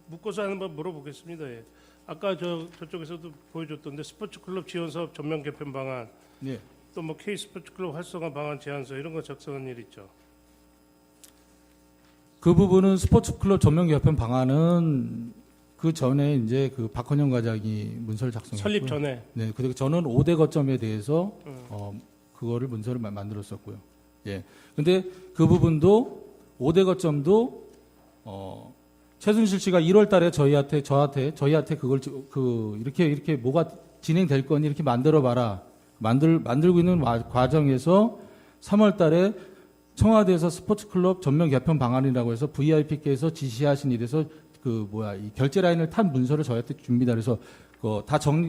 묶어서 하는 번 물어보겠습니다. 예. 아까 저쪽에서도 보여줬던데 스포츠클럽 지원사업 전면 개편 방안,
네.
또 뭐 K 스포츠클럽 활성화 방안 제안서 이런 거 작성한 일 있죠.
그 부분은 스포츠클럽 전면 개편 방안은 그 전에 이제 그 박헌영 과장이 문서를 작성했고요.
설립 전에.
네, 그리고 저는 5대 거점에 대해서 그거를 문서를 만들었었고요. 예. 근데 그 부분도 5대 거점도 최순실 씨가 1월 달에 저희한테 그걸 이렇게 뭐가 진행될 거니 이렇게 만들어 봐라. 만들고 있는 과정에서 3월 달에 청와대에서 스포츠클럽 전면 개편 방안이라고 해서 VIP께서 지시하신 일에서 이 결제 라인을 탄 문서를 저희한테 줍니다. 그래서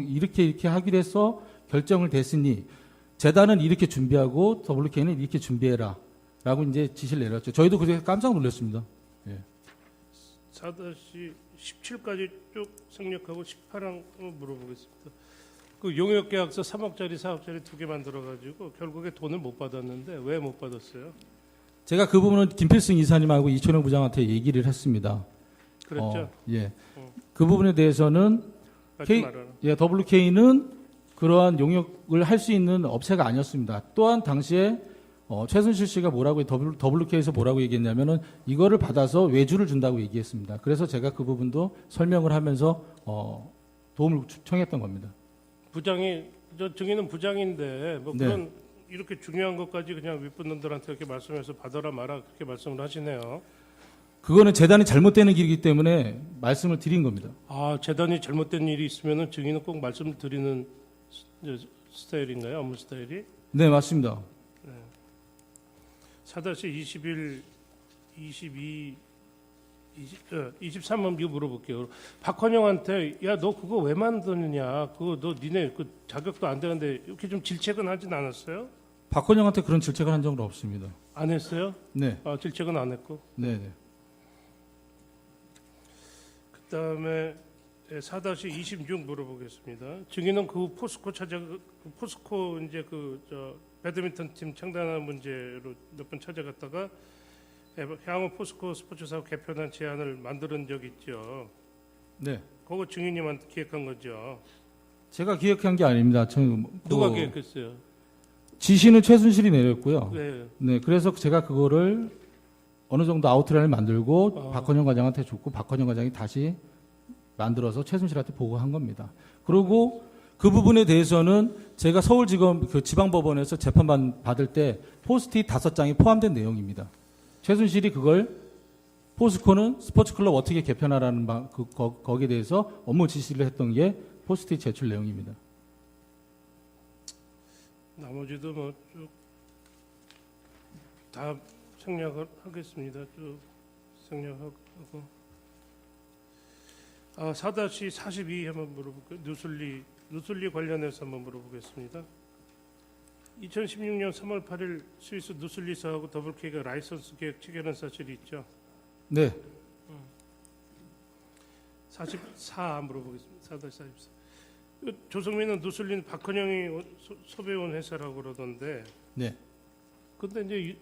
이렇게 하기로 해서 결정을 됐으니 재단은 이렇게 준비하고 WK는 이렇게 준비해라. 라고 이제 지시를 내렸죠. 저희도 그게 깜짝 놀랐습니다. 예.
4-17까지 쭉 생략하고 18항 물어보겠습니다. 그 용역계약서 3억짜리, 4억짜리 2개 만들어가지고 결국에 돈을 못 받았는데 왜 못 받았어요?
제가 그 부분은 김필승 이사님하고 이철영 부장한테 얘기를 했습니다.
그랬죠?
예. 그 부분에 대해서는
말아라.
WK는 그러한 용역을 할 수 있는 업체가 아니었습니다. 또한 당시에 최순실 씨가 WK에서 뭐라고 얘기했냐면은 이거를 받아서 외주를 준다고 얘기했습니다. 그래서 제가 그 부분도 설명을 하면서 도움을 청했던 겁니다.
부장이 증인은 부장인데 뭐
네.
그런 이렇게 중요한 것까지 그냥 윗분들한테 이렇게 말씀해서 받아라 마라 그렇게 말씀을 하시네요.
그거는 재단이 잘못되는 길이기 때문에 말씀을 드린 겁니다.
아, 재단이 잘못된 일이 있으면은 증인은 꼭 말씀을 드리는 스타일인가요? 업무 스타일이?
네, 맞습니다.
4-21, 22, 23번 미국 물어볼게요. 박헌영한테 야 너 그거 왜 만드느냐? 그거 너 니네 그 자격도 안 되는데 이렇게 좀 질책은 하진 않았어요?
박헌영한테 그런 질책을 한 적은 없습니다.
안 했어요?
네,
아, 질책은 안 했고.
네, 네.
그다음에 4-26 물어보겠습니다. 증인은 그 포스코 이제 배드민턴 팀 창단하는 문제로 몇 번 찾아갔다가 향후 포스코 스포츠 사업 개편안 제안을 만드는 적 있죠.
네.
그거 증인님한테 기획한 거죠.
제가 기획한 게 아닙니다.
누가 기획했어요?
지시는 최순실이 내렸고요.
네.
네, 그래서 제가 그거를 어느 정도 아웃라인을 만들고 박헌영 과장한테 줬고 박헌영 과장이 다시 만들어서 최순실한테 보고한 겁니다. 그리고 그 부분에 대해서는 제가 서울지검 지방법원에서 재판 받을 때 포스트잇 5장이 포함된 내용입니다. 최순실이 그걸 포스코는 스포츠클럽 어떻게 개편하라는 거기에 대해서 업무 지시를 했던 게 포스트잇 제출 내용입니다.
나머지도 뭐 쭉 다 생략하겠습니다. 쭉 생략하고 4-42 한번 물어볼게요. 누슬리 관련해서 한번 물어보겠습니다. 2016년 3월 8일 스위스 누슬리사하고 WK가 라이선스 계획 체결한 사실이 있죠.
네.
44 물어보겠습니다. 4-44. 조성민은 누슬리는 박헌영이 소배원 회사라고 그러던데.
네.
근데 이제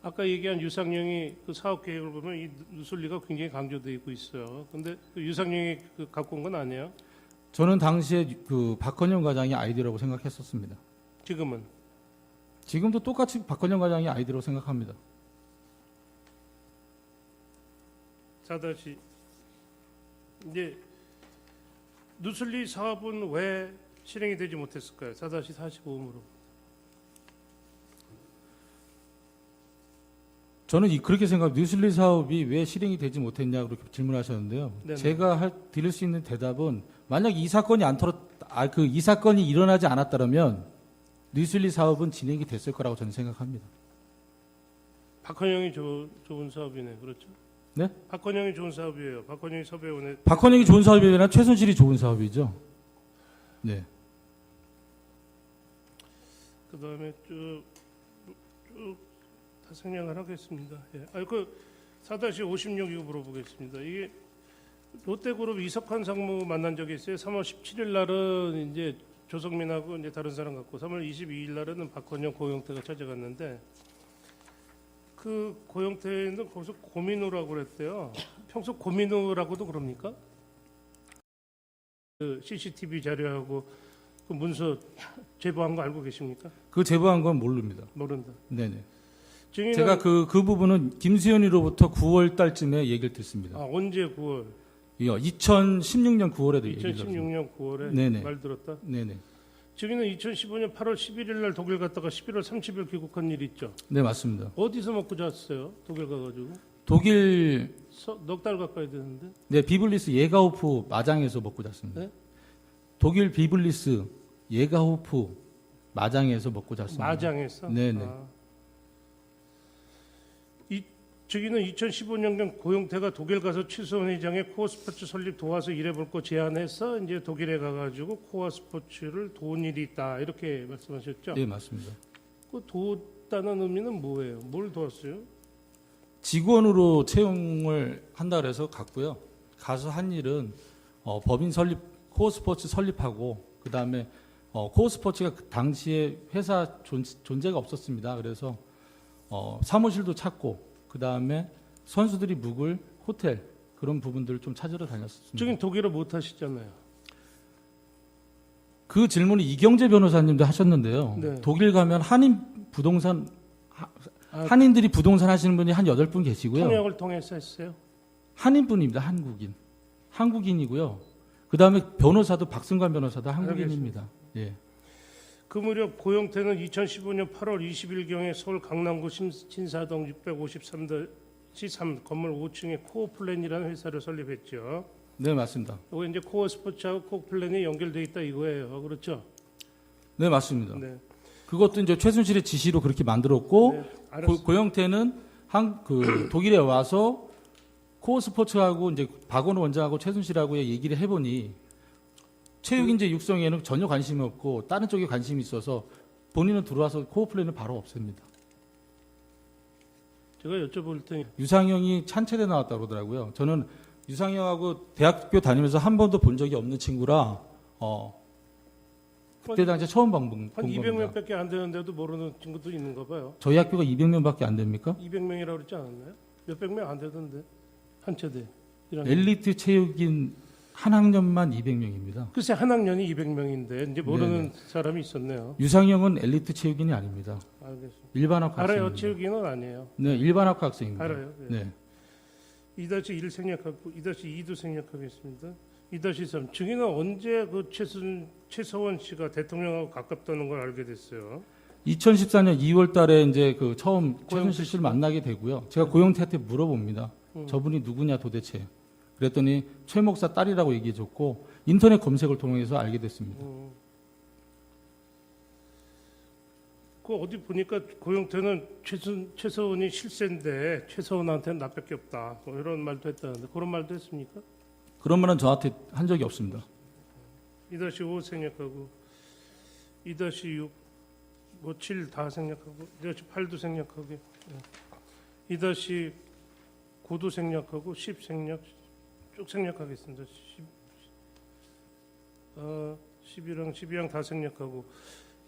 아까 얘기한 유상영이 그 사업 계획을 보면 이 누슬리가 굉장히 강조되어 있고 있어요. 근데 그 유상영이 갖고 온 건 아니에요?
저는 당시에 그 박헌영 과장이 아이디어라고 생각했었습니다.
지금은?
지금도 똑같이 박헌영 과장이 아이디어라고 생각합니다.
4- 이제 누슬리 사업은 왜 실행이 되지 못했을까요? 4-45으로.
저는 그렇게 생각합니다. 뉴슬리 사업이 왜 실행이 되지 못했냐 그렇게 질문하셨는데요.
네네.
제가 드릴 수 있는 대답은 만약 이 사건이 이 사건이 일어나지 않았다면 뉴슬리 사업은 진행이 됐을 거라고 저는 생각합니다.
박헌영이 좋은 사업이네, 그렇죠?
네?
박헌영이 좋은 사업이에요. 박헌영이 섭외원에
박헌영이 좋은 사업이 아니라 최순실이 좋은 사업이죠. 네.
그다음에 쭉 다 생략을 하겠습니다. 예. 4-56 이거 물어보겠습니다. 이게 롯데그룹 이석환 상무 만난 적이 있어요. 3월 17일 날은 이제 조성민하고 이제 다른 사람 같고 3월 22일 날은 박헌영 고영태가 찾아갔는데 그 고영태는 거기서 고민우라고 그랬대요. 평소 고민우라고도 그럽니까? 그 CCTV 자료하고 그 문서 제보한 거 알고 계십니까?
그 제보한 건 모릅니다.
모른다.
네네.
증인은
제가 그 부분은 김수현이로부터 9월 달쯤에 얘기를 듣습니다.
언제 9월?
2016년 9월에도 얘기를 들었습니다.
2016년 9월에
네네.
말 들었다.
네네.
증인은 2015년 8월 11일 날 독일 갔다가 11월 30일 귀국한 일 있죠.
네, 맞습니다.
어디서 먹고 잤어요? 독일 가가지고
독일
넉 달 가까이 되는데.
네, 비블리스 예가호프 마장에서 먹고 잤습니다.
네?
독일 비블리스 예가호프 마장에서 먹고 잤습니다.
마장에서.
네네.
이 증인은 2015년경 고용태가 독일 가서 최소원 회장의 코어 스포츠 설립 도와서 일해볼 거 제안해서 이제 독일에 가가지고 코어 스포츠를 도운 일이 있다 이렇게 말씀하셨죠.
네, 맞습니다.
그 도왔다는 의미는 뭐예요? 뭘 도왔어요?
직원으로 채용을 한다 그래서 갔고요. 가서 한 일은 법인 설립, 코어 스포츠 설립하고 그 다음에 코어 스포츠가 그 당시에 회사 존재가 없었습니다. 그래서 사무실도 찾고 그 다음에 선수들이 묵을 호텔 그런 부분들을 좀 찾으러 다녔습니다.
증인 독일어 못 하시잖아요.
그 질문을 이경재 변호사님도 하셨는데요.
네.
독일 가면 한인 부동산 한인들이 부동산 하시는 분이 한 8분 계시고요.
통역을 통해서 했어요.
한인분입니다. 한국인이고요. 그 다음에 변호사도 박승관 변호사도 한국인입니다. 예.
그 무렵 고용태는 2015년 8월 20일경에 서울 강남구 신사동 653-3 건물 5층에 코어플랜이라는 회사를 설립했죠.
네, 맞습니다.
이거 이제 코어 스포츠하고 코어플랜이 연결돼 있다 이거예요. 그렇죠?
네, 맞습니다.
네.
그것도 이제 최순실의 지시로 그렇게 만들었고
네, 알았어요.
고영태는 독일에 와서 코어 스포츠하고 이제 박원호 원장하고 최순실하고 얘기를 해보니 체육인재 육성에는 전혀 관심이 없고 다른 쪽에 관심이 있어서 본인은 들어와서 코어 플랜을 바로 없앱니다.
제가 여쭤볼 테니
유상형이 찬체대 나왔다고 그러더라고요. 저는 유상형하고 대학교 다니면서 한 번도 본 적이 없는 친구라 그때 당시에 처음 본
한
겁니다.
200명밖에 안 되는데도 모르는 친구도 있는가 봐요.
저희 학교가 200명밖에 안 됩니까?
200명이라고 그러지 않았나요? 몇백 명 안 되던데 한 체대.
엘리트 체육인 한 학년만 200명입니다.
글쎄 한 학년이 200명인데 이제 모르는 사람이 있었네요.
유상형은 엘리트 체육인이 아닙니다.
알겠습니다.
일반학과
알아요.
학생입니다.
체육인은 아니에요.
네, 일반학과 학생입니다.
알아요. 네.
네.
2-1 생략하고 2-2도 생략하겠습니다. 2-3 증인은 언제 그 최서원 씨가 대통령하고 가깝다는 걸 알게 됐어요.
2014년 2월 달에 이제 그 처음 최순실 씨를 만나게 되고요. 제가 고영태한테 물어봅니다. 저분이 누구냐 도대체. 그랬더니 최 목사 딸이라고 얘기해 줬고 인터넷 검색을 통해서 알게 됐습니다.
그 어디 보니까 고영태는 최서원이 실세인데 최서원한테는 나밖에 없다. 뭐 이런 말도 했다는데 그런 말도 했습니까?
그런 말은 저한테 한 적이 없습니다.
2-5 생략하고 2-6 뭐 7 다 생략하고 2-8도 생략하고 2-9도 생략하고 10 생략 쭉 생략하겠습니다. 11항 12항 다 생략하고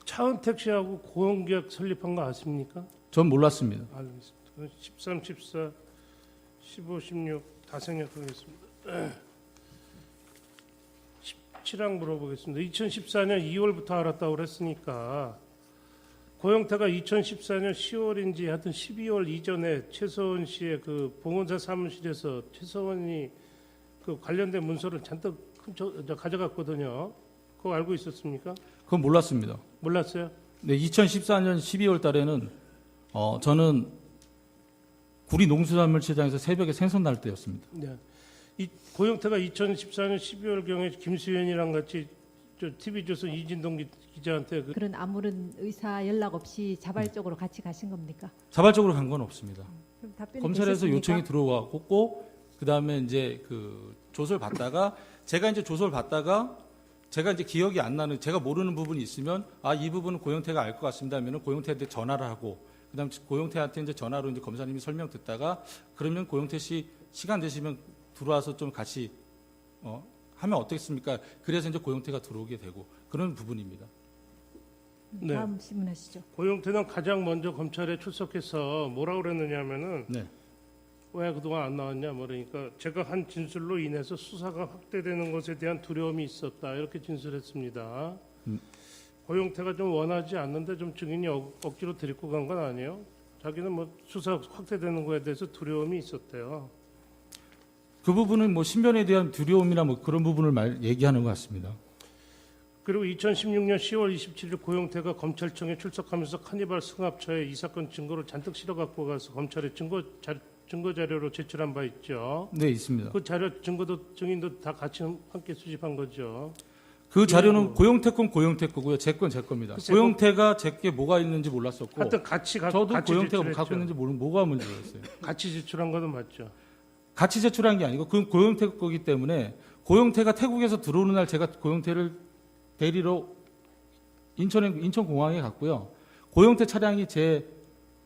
차은택 씨하고 고용계약 설립한 거 아십니까?
전 몰랐습니다.
알겠습니다. 13, 14, 15, 16 다 생략하겠습니다. 17항 물어보겠습니다. 2014년 2월부터 알았다고 그랬으니까 고영태가 2014년 10월인지 하여튼 12월 이전에 최서원 씨의 그 봉헌사 사무실에서 최서원이 그 관련된 문서를 잔뜩 가져갔거든요. 그거 알고 있었습니까?
그건 몰랐습니다.
몰랐어요?
네, 2014년 12월 달에는 저는 구리 농수산물시장에서 새벽에 생선 날 때였습니다.
네. 이 고영태가 2014년 12월경에 김수현이랑 같이 TV조선 이진동 기자한테
그런 아무런 의사 연락 없이 자발적으로 같이 가신 겁니까?
자발적으로 간 건 없습니다.
그럼 답변이
검찰에서
되셨습니까?
요청이 들어왔고 그다음에 이제 그 조서를 받다가 제가 이제 기억이 안 나는 제가 모르는 부분이 있으면 이 부분은 고영태가 알 것 같습니다 하면은 고영태한테 전화를 하고 그다음 고영태한테 이제 전화로 이제 검사님이 설명 듣다가 그러면 고영태 씨 시간 되시면 들어와서 좀 같이 하면 어떻겠습니까? 그래서 이제 고영태가 들어오게 되고 그런 부분입니다.
네.
다음 질문하시죠.
고영태는 가장 먼저 검찰에 출석해서 뭐라고 그랬느냐면은
네.
왜 그동안 안 나왔냐 뭐 그러니까 제가 한 진술로 인해서 수사가 확대되는 것에 대한 두려움이 있었다 이렇게 진술했습니다. 고영태가 좀 원하지 않는데 좀 증인이 억지로 데리고 간 건 아니에요? 자기는 뭐 수사 확대되는 거에 대해서 두려움이 있었대요.
그 부분은 뭐 신변에 대한 두려움이나 뭐 그런 부분을 얘기하는 것 같습니다.
그리고 2016년 10월 27일 고용태가 검찰청에 출석하면서 카니발 승합차에 이 사건 증거를 잔뜩 실어 갖고 가서 검찰에 증거 자료로 제출한 바 있죠.
네, 있습니다.
그 자료 증거도 증인도 다 같이 함께 수집한 거죠.
그 자료는 고용태 건 고용태 거고요. 제 건 제 겁니다.
그 제
고용태가 제게 뭐가 있는지 몰랐었고
하여튼 같이
저도 고용태가
제출했죠.
갖고 있는지 모르는 뭐가 문제였어요.
같이 제출한 거는 맞죠.
같이 제출한 게 아니고 그건 고용태 거기 때문에 고용태가 태국에서 들어오는 날 제가 고용태를 대리로 인천공항에 갔고요. 고용태 차량이 제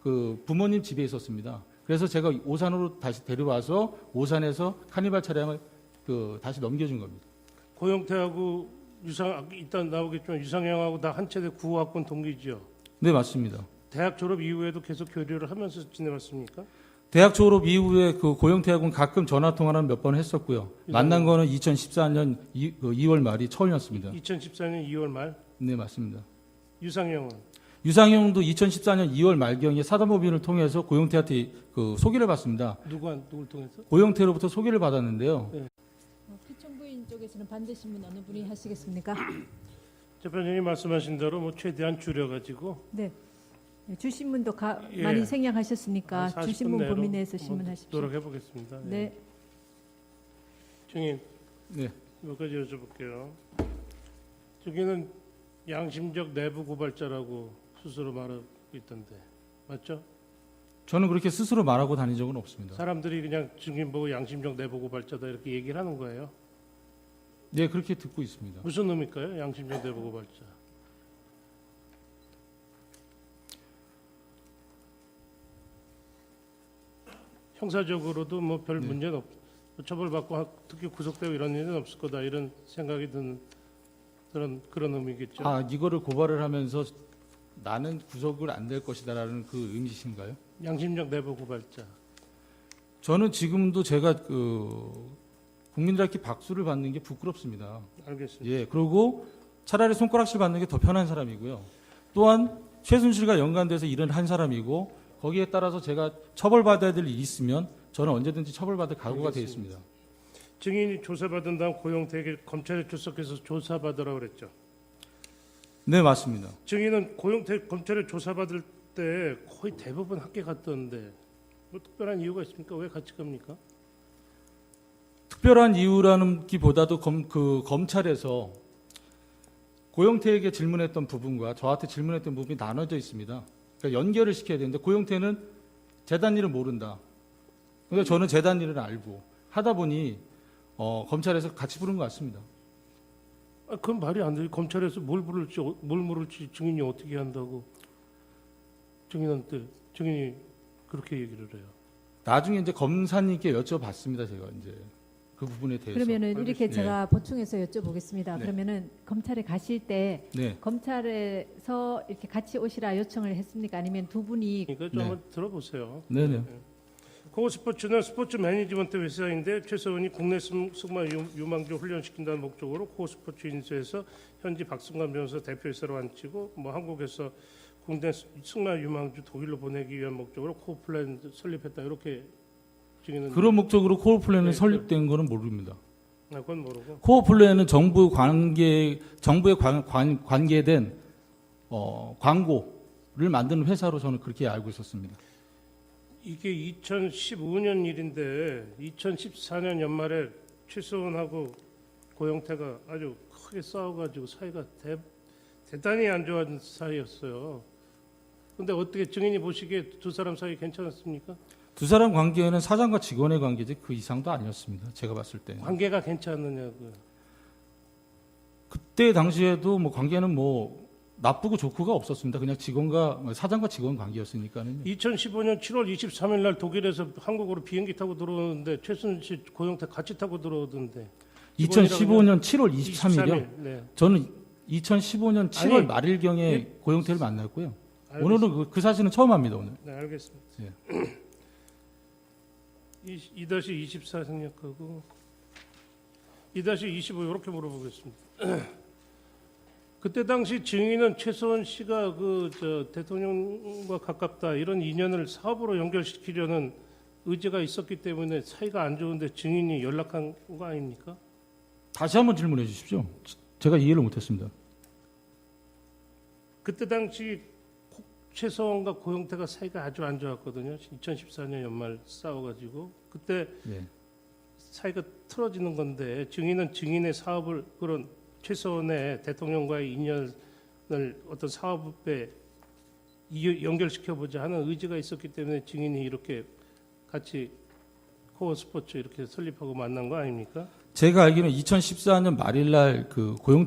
그 부모님 집에 있었습니다. 그래서 제가 오산으로 다시 데려와서 오산에서 카니발 차량을 그 다시 넘겨준 겁니다.
고용태하고 일단 나오겠지만 유상영하고 다 한 체대 구호학번 동기죠.
네, 맞습니다.
대학 졸업 이후에도 계속 교류를 하면서 지내왔습니까?
대학 졸업 이후에 그 고용태하고는 가끔 전화 통화를 몇 번 했었고요. 만난 거는 2014년 2월 말이 처음이었습니다.
2014년 2월 말.
네, 맞습니다.
유상영은
유상형도 2014년 2월 말경에 사단법인을 통해서 고용태한테 그 소개를 받습니다.
누굴 통해서?
고용태로부터 소개를 받았는데요.
피청구인 쪽에서는 반대신문 어느 분이 하시겠습니까?
재판장님 말씀하신 대로 뭐 최대한 줄여가지고
네. 주신문도
예.
많이 생략하셨으니까
한 40분
주신문
내로
범위 내에서 신문하십시오.
노력해 보겠습니다.
네.
증인
네.
몇 가지 여쭤볼게요. 저기는 양심적 내부 고발자라고 스스로 말하고 있던데 맞죠?
저는 그렇게 스스로 말하고 다닌 적은 없습니다.
사람들이 그냥 증인 보고 양심적 내부 고발자다 이렇게 얘기를 하는 거예요.
네, 그렇게 듣고 있습니다.
무슨 의미일까요? 양심적 내부 고발자. 형사적으로도 뭐 별
네.
문제는 처벌받고 특히 구속되고 이런 일은 없을 거다 이런 생각이 드는 그런 의미겠죠.
아, 이거를 고발을 하면서 나는 구속을 안 될 것이다라는 그 의미이신가요?
양심적 내부 고발자.
저는 지금도 제가 그 국민들께 박수를 받는 게 부끄럽습니다.
알겠습니다.
예, 그리고 차라리 손가락질 받는 게 더 편한 사람이고요. 또한 최순실과 연관돼서 일을 한 사람이고 거기에 따라서 제가 처벌받아야 될 일이 있으면 저는 언제든지 처벌받을 각오가 되어 있습니다.
증인이 조사받은 다음 고용태에게 검찰에 출석해서 조사받으라고 그랬죠.
네, 맞습니다.
증인은 고용태 검찰에 조사받을 때 거의 대부분 함께 갔던데 뭐 특별한 이유가 있습니까? 왜 같이 갑니까?
특별한 이유라는 기보다도 검찰에서 고용태에게 질문했던 부분과 저한테 질문했던 부분이 나눠져 있습니다. 그러니까 연결을 시켜야 되는데 고용태는 재단 일을 모른다. 그러니까 저는 재단 일을 알고 하다 보니 검찰에서 같이 부른 것 같습니다.
아, 그건 말이 안 돼요. 검찰에서 뭘 물을지 증인이 어떻게 한다고 증인이 그렇게 얘기를 해요.
나중에 이제 검사님께 여쭤봤습니다. 제가 이제 그 부분에 대해서.
그러면은 이렇게
알겠습니다.
제가 보충해서 여쭤보겠습니다.
네.
그러면은 검찰에 가실 때
네.
검찰에서 이렇게 같이 오시라 요청을 했습니까? 아니면 두 분이
그러니까 좀
네.
한번 들어보세요.
네네.
코어스포츠는 스포츠 매니지먼트 회사인데 최서원이 국내 승마 유망주 훈련시킨다는 목적으로 코어스포츠 인수해서 현지 박승관 변호사 대표이사로 앉히고 뭐 한국에서 국내 승마 유망주 독일로 보내기 위한 목적으로 코어플랜 설립했다 이렇게 증인은
그런 목적으로 코어 플랜이
네,
설립된 거는 모릅니다.
그건 모르고
코어 플랜은 정부에 관계된 광고를 만드는 회사로 저는 그렇게 알고 있었습니다.
이게 2015년 일인데 2014년 연말에 최서원하고 고영태가 아주 크게 싸워가지고 사이가 대단히 안 좋아진 사이였어요. 근데 어떻게 증인이 보시기에 두 사람 사이 괜찮았습니까?
두 사람 관계는 사장과 직원의 관계지 그 이상도 아니었습니다. 제가 봤을 때.
관계가 괜찮느냐고요.
그때 당시에도 뭐 관계는 뭐 나쁘고 좋고가 없었습니다. 그냥 사장과 직원 관계였으니까는요.
2015년 7월 23일 날 독일에서 한국으로 비행기 타고 들어오는데 최순실 고영태 같이 타고 들어오던데
2015년 7월 23일이요.
네.
저는 2015년 7월
아니,
말일경에
예.
고용태를 만났고요.
알겠습니다.
오늘은 그 사실은 처음 합니다. 오늘.
네, 알겠습니다.
예.
2-24 생략하고 2-25 이렇게 물어보겠습니다. 그때 당시 증인은 최소원 씨가 대통령과 가깝다 이런 인연을 사업으로 연결시키려는 의지가 있었기 때문에 사이가 안 좋은데 증인이 연락한 거 아닙니까?
다시 한번 질문해 주십시오. 제가 이해를 못했습니다.
그때 당시 최서원과 고영태가 사이가 아주 안 좋았거든요. 2014년 연말 싸워가지고 그때
예.
사이가 틀어지는 건데 증인은 증인의 사업을 그런 최서원의 대통령과의 인연을 어떤 사업에 연결시켜보자 하는 의지가 있었기 때문에 증인이 이렇게 같이 코어 스포츠 이렇게 설립하고 만난 거 아닙니까?
제가 알기로는 2014년 말일날 그 고용